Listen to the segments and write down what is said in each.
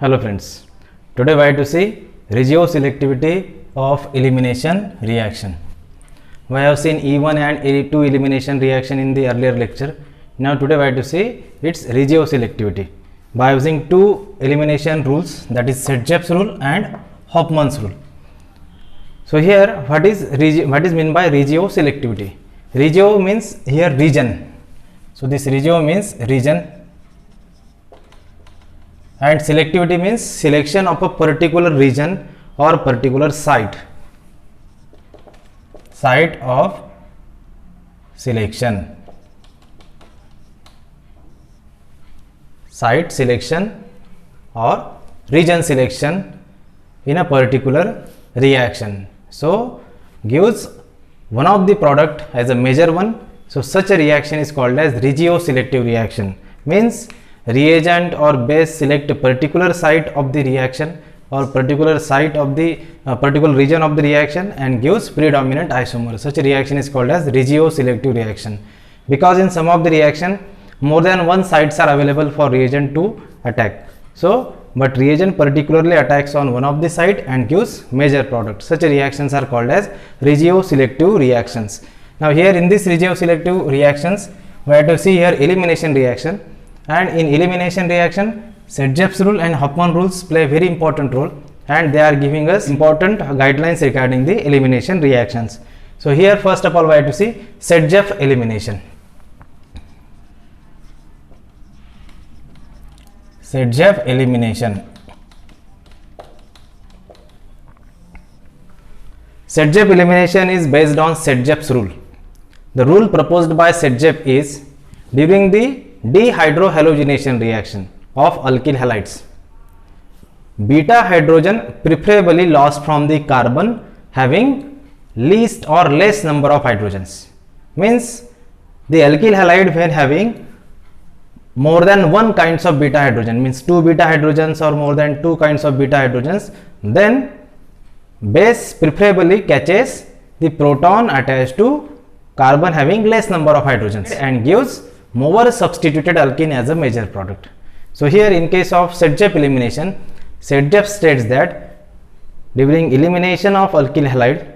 Hello friends, today we are to see regioselectivity of elimination reaction. We have seen E1 and E2 elimination reaction in the earlier lecture. Now today we are to see its regioselectivity by using two elimination rules, that is Sedgwick's rule and Hofmann's rule. So here what is meant by regioselectivity? Regio means here region. So this regio means region. And selectivity means selection of a particular region or particular site of selection, site selection or region selection in a particular reaction. So gives one of the product as a major one. So such a reaction is called as regioselective reaction, means reagent or base select a particular site of the reaction or particular site of the particular region of the reaction and gives predominant isomer. Such a reaction is called as regioselective reaction, because in some of the reaction more than one sites are available for reagent to attack. So but reagent particularly attacks on one of the site and gives major product. Such reactions are called as regioselective reactions. Now here in this regioselective reactions we have to see here elimination reaction. And in elimination reaction, Sedgwick's rule and Hofmann rules play a very important role, and they are giving us important guidelines regarding the elimination reactions. So here first of all we have to see Sedgwick elimination. Sedgwick elimination. Sedgwick elimination is based on Sedgwick's rule. The rule proposed by Sedgwick is during the dehydrohalogenation reaction of alkyl halides, beta hydrogen preferably lost from the carbon having least or less number of hydrogens. Means the alkyl halide when having more than one kinds of beta hydrogen, means two beta hydrogens or more than two kinds of beta hydrogens, then base preferably catches the proton attached to carbon having less number of hydrogens and gives more substituted alkene as a major product. So here in case of Sedgwick elimination, Sedgwick states that during elimination of alkyl halide,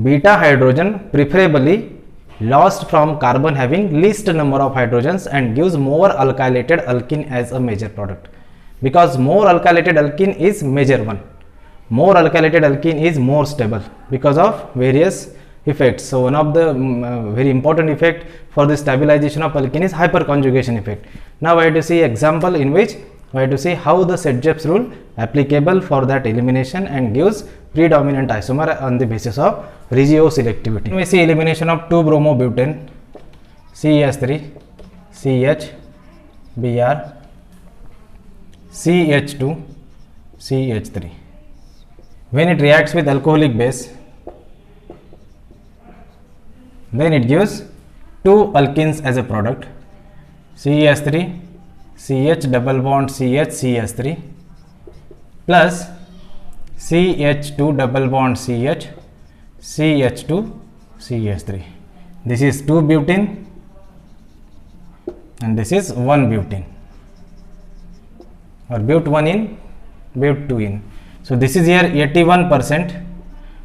beta hydrogen preferably lost from carbon having least number of hydrogens and gives more alkylated alkene as a major product, because more alkylated alkene is major one. More alkylated alkene is more stable because of various effects. So one of the very important effect for the stabilization of alkene is hyperconjugation effect. Now we have to see example in which we have to see how the Sedgwick's rule applicable for that elimination and gives predominant isomer on the basis of regioselectivity. We see elimination of 2-bromobutane, CH3, CH, Br, CH2, CH3. When it reacts with alcoholic base, then it gives two alkenes as a product, CH3, CH double bond CH, CH3 plus CH2 double bond CH, CH2, CH3. This is 2-butene and this is 1-butene, or but1 in, but2 in. So this is here 81%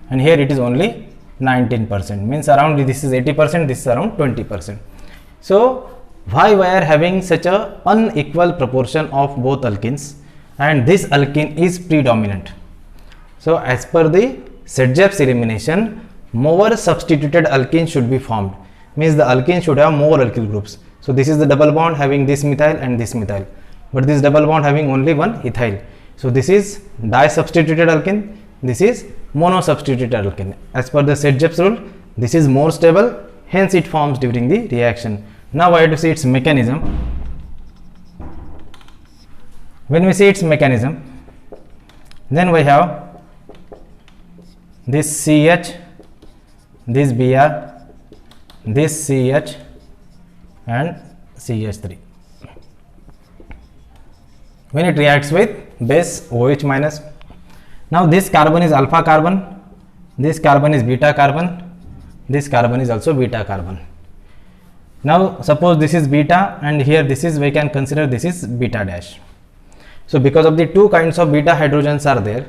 and here it is only 19%, means around this is 80%, this is around 20%. So why we are having such a unequal proportion of both alkenes and this alkene is predominant? So as per the Sedgwick's elimination, more substituted alkene should be formed, means the alkene should have more alkyl groups. So this is the double bond having this methyl and this methyl, but this double bond having only one ethyl. So this is disubstituted alkene, this is monosubstituted alkene. As per the Sedgwick's rule, this is more stable, hence it forms during the reaction. Now I have to see its mechanism. When we see its mechanism, then we have this CH, this Br, this CH and CH3. When it reacts with base OH minus, now this carbon is alpha carbon, this carbon is beta carbon, this carbon is also beta carbon. Now suppose this is beta and here this is, we can consider this is beta dash. So because of the two kinds of beta hydrogens are there,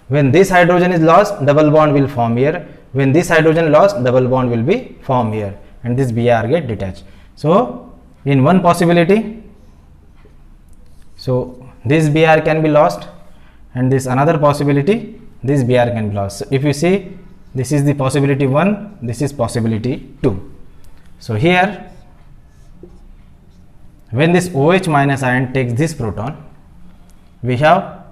when this hydrogen is lost, double bond will form here. When this hydrogen lost, double bond will be formed here, and this Br get detached. So in one possibility, so this Br can be lost, and this another possibility, this Br can be lost. So if you see, this is the possibility 1, this is possibility 2. So here, when this OH minus ion takes this proton, we have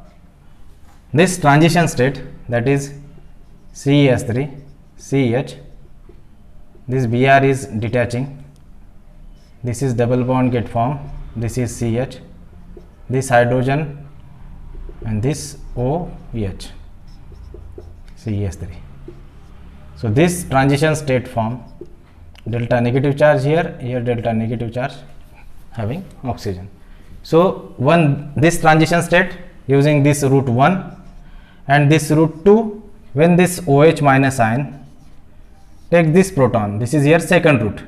this transition state, that is CES3 CH. This Br is detaching, this is double bond get formed, this is CH, this hydrogen and this OH, CES3. So this transition state form delta negative charge here, here delta negative charge having oxygen. So this transition state using this route 1 and this route 2, when this OH minus ion take this proton, this is here second route,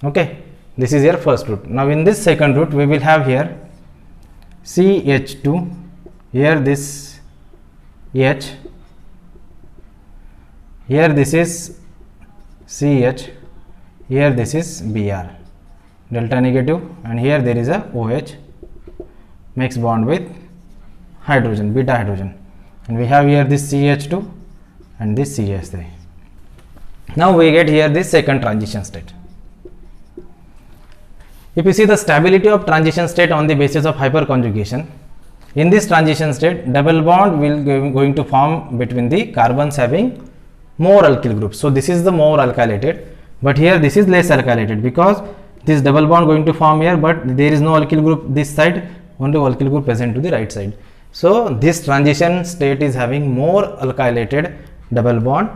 okay, this is here first route. Now in this second route we will have here CH2, here this H, here this is CH, here this is Br, delta negative, and here there is a OH makes bond with hydrogen, beta hydrogen, and we have here this CH2 and this CH3. Now we get here this second transition state. If you see the stability of transition state on the basis of hyperconjugation, in this transition state double bond will going to form between the carbons having more alkyl groups. So this is the more alkylated, but here this is less alkylated, because this double bond going to form here, but there is no alkyl group this side, only alkyl group present to the right side. So this transition state is having more alkylated double bond,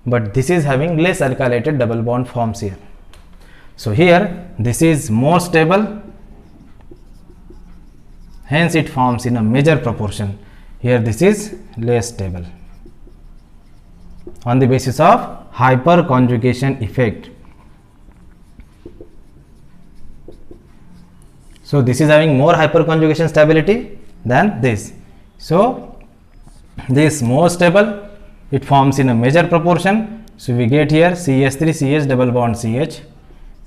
but this is having less alkylated double bond forms here. So here this is more stable, hence it forms in a major proportion. Here this is less stable on the basis of hyperconjugation effect. So this is having more hyperconjugation stability than this. So this more stable, it forms in a major proportion. So we get here CH3 CH double bond CH,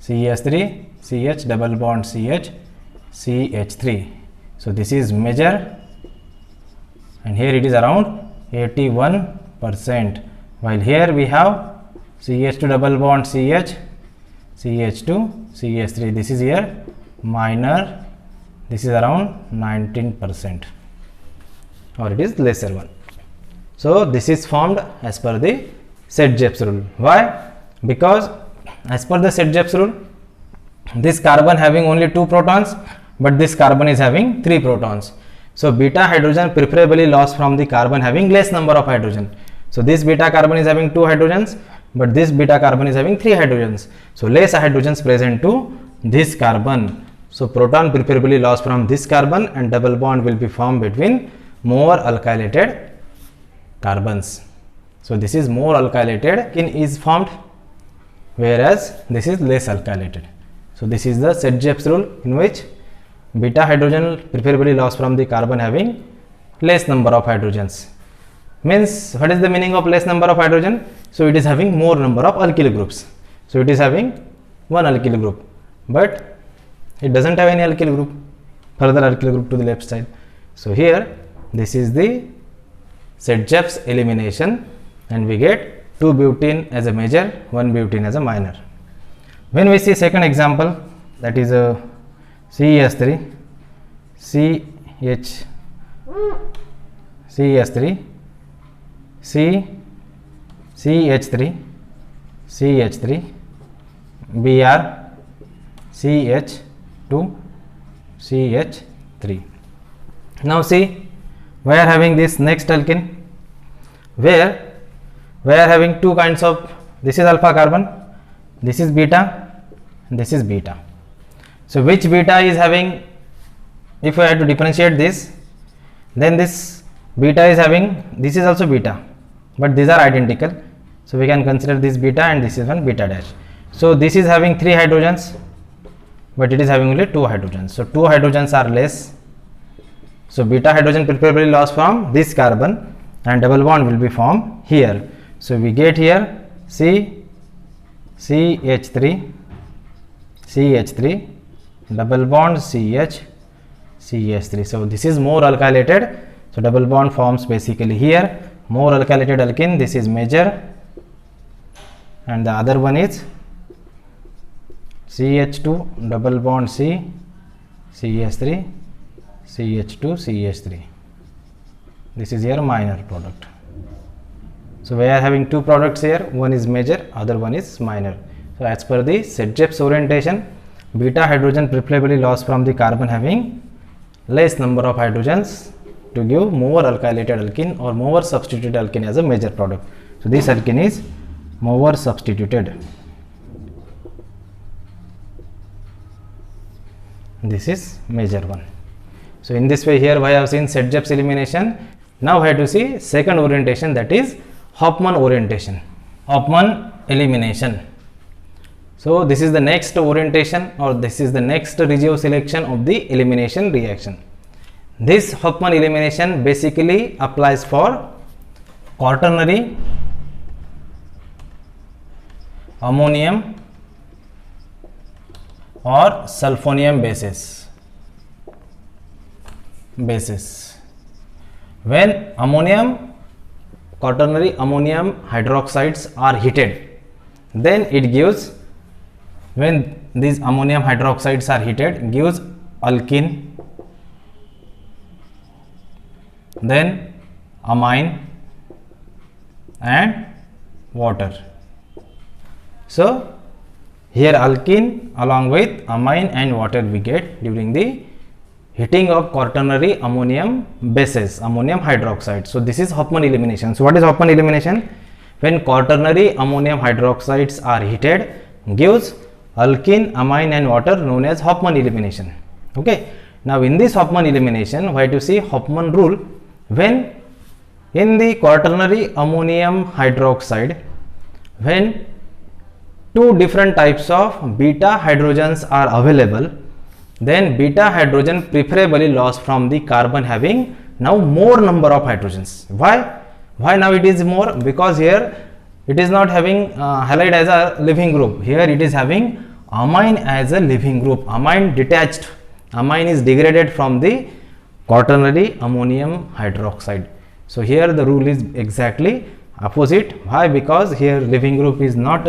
CH3 CH double bond CH, CH3. So this is major, and here it is around 81%, while here we have CH2 double bond CH, CH2 CH3. This is here minor, this is around 19%, or it is lesser one. So this is formed as per the Set-Jepes rule. Why? Because as per the Set-Jepes rule, this carbon having only 2 protons, but this carbon is having 3 protons. So beta hydrogen preferably lost from the carbon having less number of hydrogen. So this beta carbon is having 2 hydrogens, but this beta carbon is having 3 hydrogens. So less hydrogens present to this carbon. So proton preferably lost from this carbon, and double bond will be formed between more alkylated carbons. So this is more alkylated is formed, whereas this is less alkylated. So this is the Set-Jepes rule, in which beta hydrogen preferably lost from the carbon having less number of hydrogens. Means what is the meaning of less number of hydrogen? So it is having more number of alkyl groups. So it is having one alkyl group, but it doesn't have any alkyl group, further alkyl group to the left side. So here this is the Set-Jepes elimination, and we get 2 butene as a major, 1 butene as a minor. When we see second example, that is a CES3 CH CH3 CH3 CH3 Br CH2 CH3. Now see, we are having this next alkene, where we are having 2 kinds of, this is alpha carbon, this is beta, and this is beta. So which beta is having, if I had to differentiate this, then this beta is having, this is also beta, but these are identical. So we can consider this beta, and this is one beta dash. So this is having 3 hydrogens, but it is having only 2 hydrogens. So 2 hydrogens are less, So beta hydrogen preferably lost from this carbon and double bond will be formed here. So we get here CH3, double bond CH3. So this is more alkylated. So double bond forms basically here. More alkylated alkene. This is major, and the other one is CH2 double bond CH3, CH2CH3. This is your minor product. So we are having two products here, one is major, other one is minor. So as per the Sedgep's orientation, beta hydrogen preferably lost from the carbon having less number of hydrogens to give more alkylated alkene or more substituted alkene as a major product. So this alkene is more substituted. This is major one. So in this way here we have seen Sedgep's elimination. Now we have to see second orientation, that is Hofmann orientation. Hofmann elimination. So this is the next orientation, or this is the next regio selection of the elimination reaction. This Hofmann elimination basically applies for quaternary ammonium or sulfonium bases. When quaternary ammonium hydroxides are heated, then it gives, when these ammonium hydroxides are heated, gives alkene, then amine and water. So here alkene along with amine and water we get during the heating of quaternary ammonium bases, ammonium hydroxide. So this is Hofmann elimination. So what is Hofmann elimination? When quaternary ammonium hydroxides are heated, gives alkene, amine and water, known as Hofmann elimination. Okay. Now in this Hofmann elimination, we have to see Hofmann rule. When in the quaternary ammonium hydroxide, when two different types of beta hydrogens are available, then beta hydrogen preferably lost from the carbon having now more number of hydrogens. Why now it is more? Because here it is not having halide as a living group. Here it is having amine as a living group. Amine detached. Amine is degraded from the quaternary ammonium hydroxide. So here the rule is exactly opposite. Why? Because here living group is not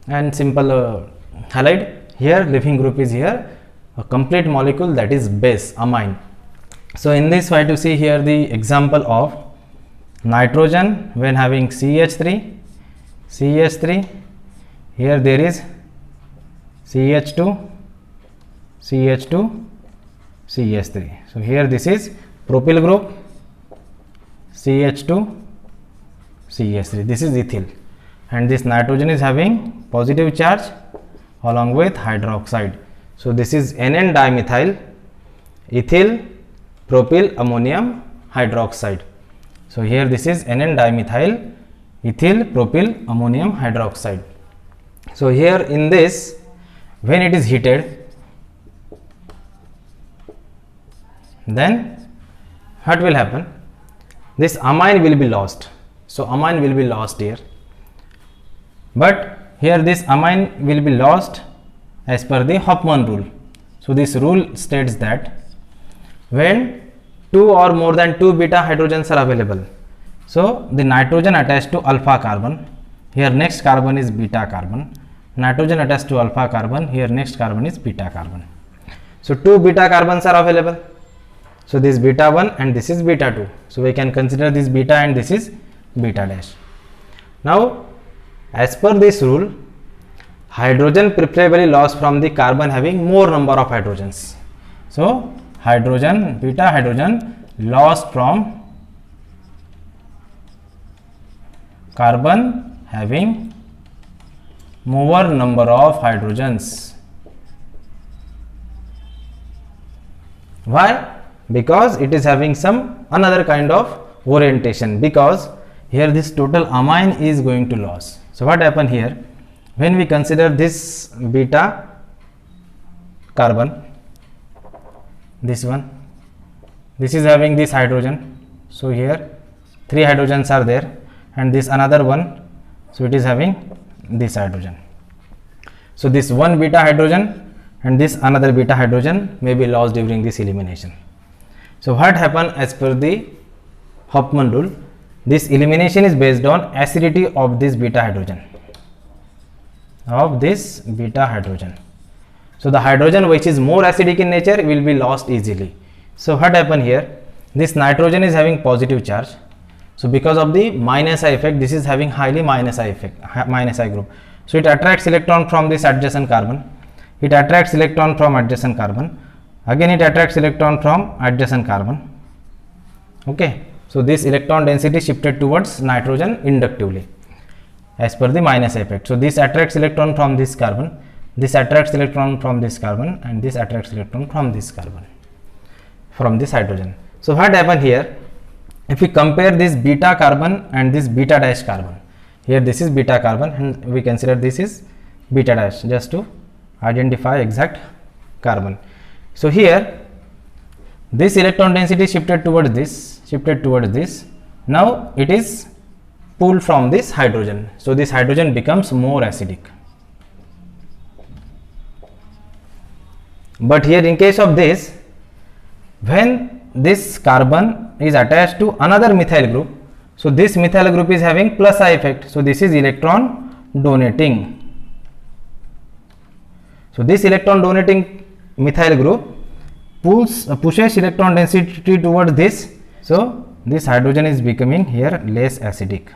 and simple halide. Here living group is here a complete molecule, that is base, amine. So in this we have to see here the example of nitrogen when having CH3, here there is CH2, CH3. So here this is propyl group, CH2, CH3. This is ethyl, and this nitrogen is having positive charge along with hydroxide. So this is NN dimethyl ethyl propyl ammonium hydroxide. So here this is NN dimethyl ethyl propyl ammonium hydroxide. So here in this, when it is heated, then what will happen? This amine will be lost. So amine will be lost here, but here this amine will be lost as per the Hofmann rule. So this rule states that when two or more than two beta hydrogens are available, so the nitrogen attached to alpha carbon, here next carbon is beta carbon, nitrogen attached to alpha carbon, here next carbon is beta carbon. So two beta carbons are available. So this beta 1 and this is beta 2. So we can consider this beta and this is beta dash. Now as per this rule, hydrogen preferably lost from the carbon having more number of hydrogens. So hydrogen, beta hydrogen lost from carbon having more number of hydrogens. Why? Because it is having some another kind of orientation, because here this total amine is going to lose. So what happened here? When we consider this beta carbon, this one, this is having this hydrogen, so here 3 hydrogens are there, and this another one, so it is having this hydrogen. So this one beta hydrogen and this another beta hydrogen may be lost during this elimination. So what happened as per the Hofmann rule? This elimination is based on acidity of this beta hydrogen, So the hydrogen which is more acidic in nature will be lost easily. So what happened here? This nitrogen is having positive charge. So because of the minus I effect, this is having highly minus I effect, minus I group. So it attracts electron from this adjacent carbon. It attracts electron from adjacent carbon. Again it attracts electron from adjacent carbon. Okay. So this electron density shifted towards nitrogen inductively as per the minus effect. So this attracts electron from this carbon, this attracts electron from this carbon, and this attracts electron from this carbon, from this hydrogen. So what happened here? If we compare this beta carbon and this beta dash carbon, here this is beta carbon and we consider this is beta dash, just to identify exact carbon. So here this electron density shifted towards this, now it is pulled from this hydrogen. So this hydrogen becomes more acidic. But here in case of this, when this carbon is attached to another methyl group, so this methyl group is having plus I effect. So this is electron donating. So this electron donating methyl group pushes electron density towards this. So this hydrogen is becoming here less acidic,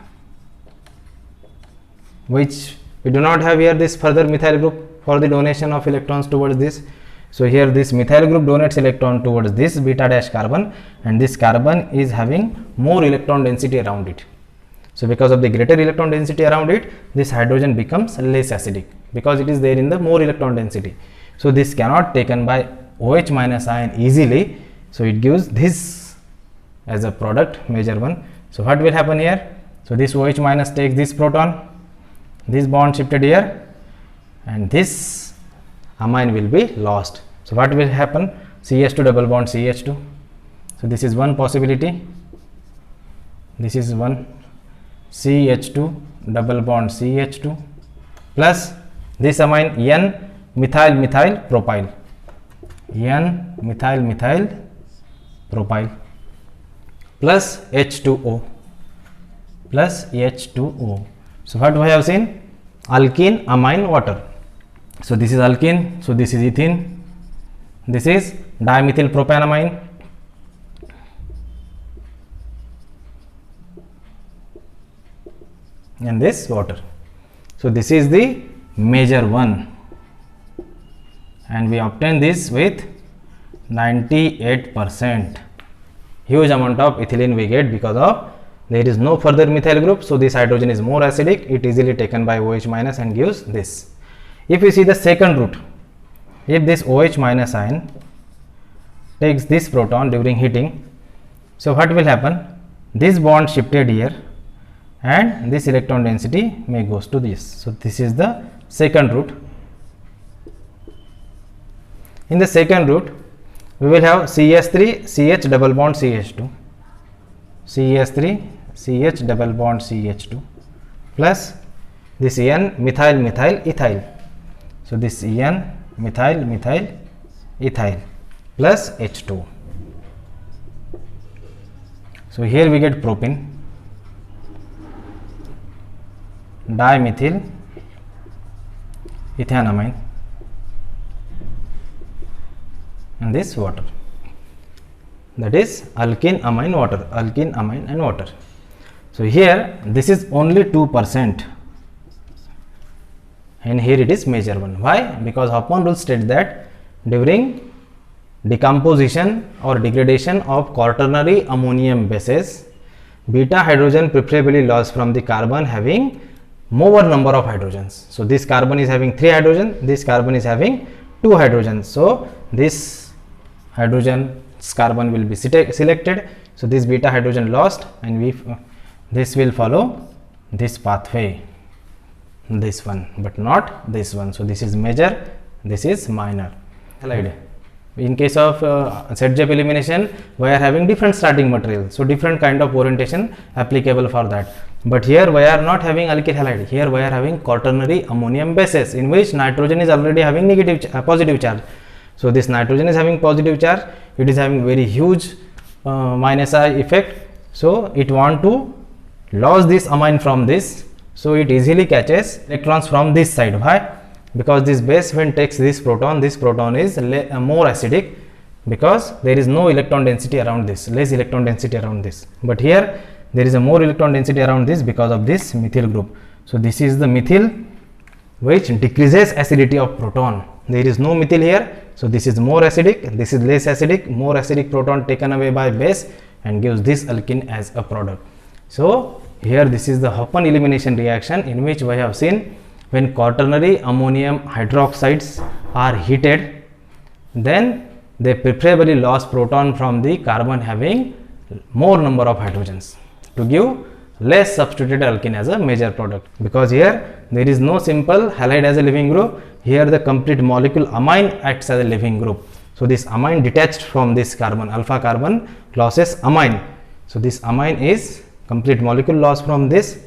which we do not have here this further methyl group for the donation of electrons towards this. So here this methyl group donates electron towards this beta dash carbon, and this carbon is having more electron density around it. So because of the greater electron density around it, this hydrogen becomes less acidic because it is there in the more electron density. So this cannot taken by OH minus ion easily. So it gives this as a product, major one. So what will happen here? So this OH minus takes this proton, this bond shifted here, and this amine will be lost. So what will happen? CH2 double bond CH2. So this is one possibility. This is one, CH2 double bond CH2 plus this amine N methyl methyl propyl, N methyl methyl propyl plus H2O, plus H2O. So what we have seen? Alkene amine water. So this is alkene, so this is ethene, this is dimethyl propanamine, and this water. So this is the major one, and we obtain this with 98%. Huge amount of ethylene we get because of there is no further methyl group. So this hydrogen is more acidic, it easily taken by OH minus and gives this. If you see the second route, if this OH minus ion takes this proton during heating, so what will happen? This bond shifted here and this electron density may goes to this. So this is the second route. In the second route, we will have CH3 CH double bond CH2, CH3 CH double bond CH2 plus this N methyl methyl ethyl. So this N methyl methyl ethyl plus H2. So here we get propene, dimethyl ethanamine, and this water, that is alkene amine water, alkene amine and water. So here this is only 2%, and here it is major one. Why? Because Hofmann rule states that during decomposition or degradation of quaternary ammonium bases, beta hydrogen preferably lost from the carbon having more number of hydrogens. So this carbon is having 3 hydrogen, this carbon is having 2 hydrogens. So this hydrogen's carbon will be selected. So this beta hydrogen lost, and this will follow this pathway, this one, but not this one. So this is major, this is minor halide. In case of ZZEP elimination, we are having different starting material, so different kind of orientation applicable for that. But here we are not having alkyl halide. Here we are having quaternary ammonium bases, in which nitrogen is already having positive charge. So this nitrogen is having positive charge. It is having very huge minus I effect. So it want to lose this amine from this. So it easily catches electrons from this side. Why? Because this base, when takes this proton is more acidic, because there is no electron density around this, less electron density around this. But here there is a more electron density around this because of this methyl group. So this is the methyl which decreases acidity of proton. There is no methyl here, so this is more acidic, this is less acidic. More acidic proton taken away by base and gives this alkene as a product. So here this is the Hofmann elimination reaction, in which we have seen when quaternary ammonium hydroxides are heated, then they preferably lose proton from the carbon having more number of hydrogens to give less substituted alkene as a major product. Because here there is no simple halide as a leaving group, here the complete molecule amine acts as a leaving group. So this amine detached from this carbon, alpha carbon losses amine. So this amine is complete molecule loss from this.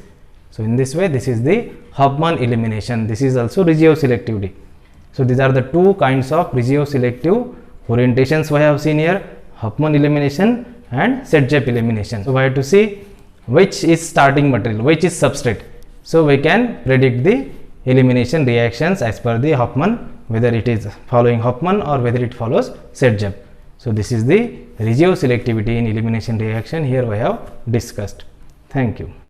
So in this way, this is the Hofmann elimination. This is also regioselectivity. So these are the two kinds of regioselective orientations we have seen here: Hofmann elimination and ZZEP elimination. So we have to see which is starting material, which is substrate. So we can predict the elimination reactions as per the Hofmann, whether it is following Hofmann or whether it follows ZZEP. So this is the regioselectivity in elimination reaction here we have discussed. Thank you.